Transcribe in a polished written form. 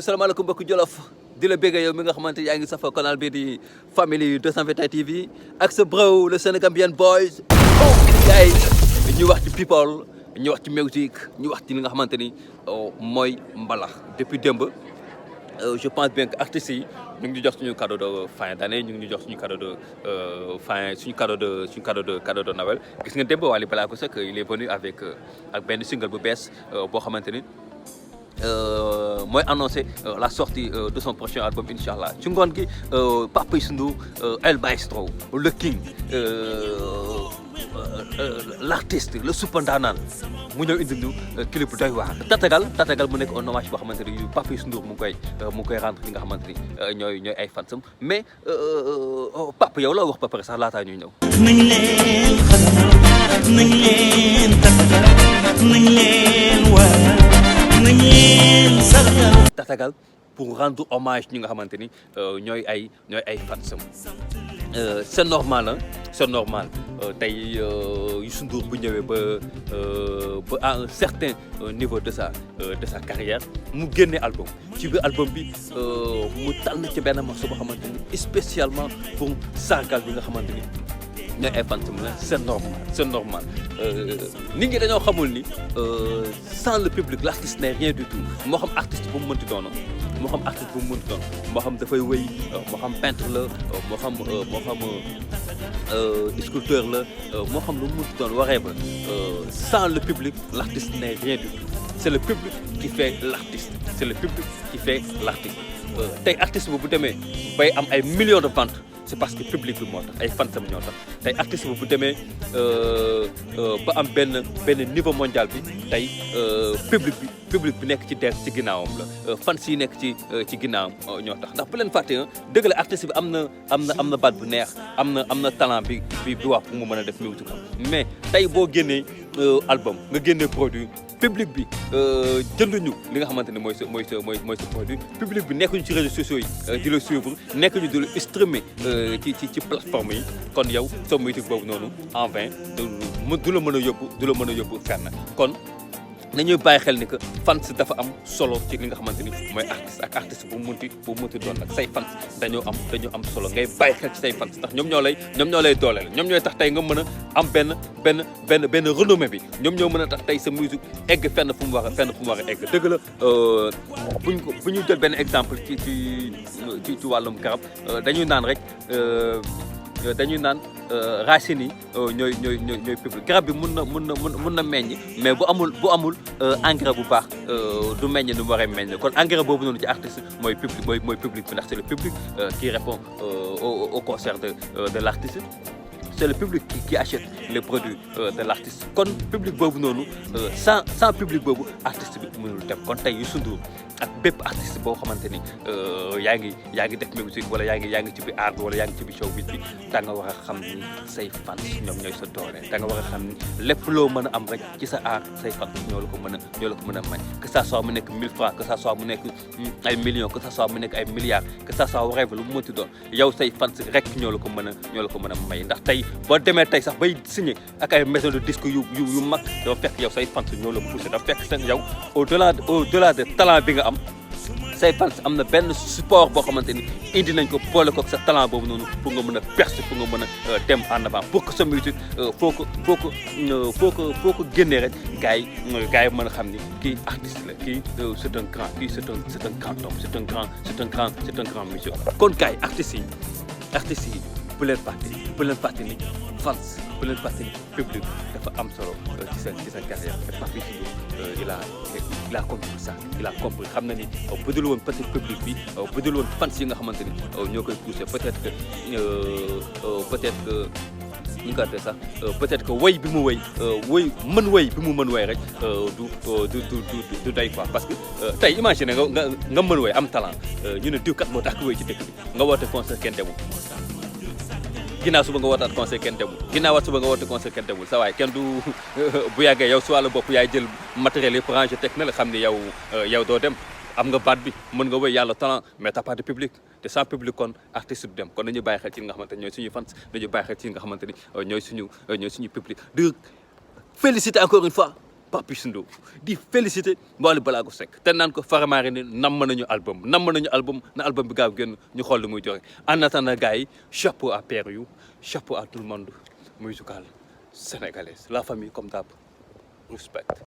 salaamaaleykum mbokki Jolof di la béggee yow mi nga xamante yaa ngi safa canal bi di Family 221 TV ak sa bro le Sénégambien boys gars yi ñu wax ci people ñu wax ci musique ñu wax ci li nga xamante ni mooy mbalax depuis démb je pense bien que artistes yi ñu ngi ñu jox suñu cadeau de fin d'année ñu ngi ñu jox suñu cadeau de suñu cadeau de Noël gis nga démb Wally Ballago Seck il est venu avec benn single bu bees boo xamante ni mooy annoncé la sortie de son prochain album Inch'Allah ci ngoon gi Papa Youssou Ndour El Maestro le king l'artiste le super ndaanaan mu ñëw indi ñu clip bu doy waar tatagal mu nekk un hommage boo xamante ni Papa Youssou Ndour mu ngi koy rendre li nga xamante ni ñooy ay fansam mais Papa yow la wax ba pare sax laataa ñuy ñëw. nañ leen xalaat nañ leen tatagal nañ leen waar nañ leen sargal. tatagal pour rendre hommage ñi nga xamante ni ñooy ay fansam c'est normal c'est normal tey Youssou Ndour bu ñëwee ba à un certain niveau de sa carrière mu génne album ci biir album bi mu tànn ci benn morceau boo xamante ni spécialement pour sargal bi nga xamante ni ñooy ay fansam la c'est normal nit ñi dañoo xamul ni sans le public l'artiste n'est rien du tout moo xam artiste bu mu mënti doon moo xam dafay wéy moo xam peintre la moo xam sculpteur la moo xam lu mu mënti doon waree ba sans le public l'artiste n'est rien du tout c'est le public qui fait l'artiste tey artiste bu demee bay am ay millions de ventes c'est parce que public bi moo tax ay fansam ñoo tax tey artiste bu demee ba am benn niveau mondial bi tey public bi nekk ci ginnaawam la fans yi nekk ci ginnaawam ñoo tax ndax bu leen fàtte dëgg la artiste bi am na baat bu neex am na talent bi wax pour mu mën a def musique mais tey boo génnee album nga génnee produit public bi jënduñu li nga xamante ne mooy sa produit public bi nekkuñu ci réseaux sociaux yi di la suivre nekkuñu di la streamer ci plateforme yi kon yow sa musique boobu noonu en vain du la mën a yóbbu fenn kon nañuy bàyyi xel ni que fans dafa am solo ci li nga xamante ni mooy artiste bu mu munti doon nag say fans dañoo am solo ngay bàyyi xel ci say fans ndax ñoom ñoo lay dooleel ñoom ñooy tax tey nga mën a am benn renommée bi ñoom ñoo mën a tax tey sa musique egg fenn fu mu war a egg dëgg la bu ñu jël benn exemple ci wàllum garab dañuy naan rek racines yi ñooy public garab bi mun na meññ mais bu amul engrais bu baax du meññ ni mu waree meññ kon engrais boobu noonu ci artiste mooy public bi ndax c'est le public qui répond au concert de l'artiste c'est le public qui achète les produits de l'artiste kon public boobu noonu sans public boobu artiste bi mënul dem kon tey Youssou Ndour ak bépp artiste boo xamante ni yaa ngi def musique wala yaa ngi ci biir art bi wala yaa ngi ci biir showbiz bi da nga war a xam ni say fans ñoom ñooy sa doole da nga war a xam ni lépp loo mën a am rek ci sa art say fans ñoo la ko mën a may que ça soit mu nekk 1000 francs que ça soit mu nekk ay millions que ça soit mu nekk ay milliards que ça soit whatever lu mu mënti doon yow say fans rek ñoo la ko mën a may ndax tey boo demee tey sax bay signé ak ay maison de disque yu mag dafa fekk yow say fans ñoo la poussé dafa fekk seen yow au delà de talent bi nga am say fans am na benn support boo xamante ni indi nañ ko boole ko ak sa talent boobu noonu pour nga mën a percer pour nga mën a dem en avant pour que sa musique foo ko génnee rek gars yi mën a xam ni kii artiste la kii c'est un grand homme c'est un grand monsieur kon gars yi artistes yi bu leen fàtte ni fans bu leen fàtte ni public dafa am solo ci sa carrière et Papa Youssou Ndour il a compris ça il a compris xam na ni bu dul woon peut-être public bi bu dul woon fans yi nga xamante ni ñoo koy pousser peut-être que ñu ko sax peut-être que woy bi mu woy bi mu mën woy rek du doy quoi parce que tey imagine nga mën woy am talent ñu ne diw kat moo tax woy ci dëkk bi nga woote concert kenn demul ginnaaw suba nga wootaat concert kenn demul ginnaawaat suba nga woote concert kenn demul sa waay kenn du bu yàggee yow su wàllu bopp yaay jël matériel yi rangé teg na la xam ni yow doo dem am nga baat bi mën nga wéy yàlla talent mais t'as pas de public te sans public kon artiste du dem kon nañu bàyyi xel ci nga xamante ni ñooy suñu fans nañu bàyyi xel ci nga xamante ni ñooy suñu public di féliciter encore une fois Pape Youssou Ndour di féliciter Wally Ballago Seck te naan ko Faramareen namm nañu album na album bi gaaw génn ñu xool lu muy joxe en attendant gars yi chapeau à Père Yu chapeau à tout le monde musical sénégalaise la famille comme d'hab respect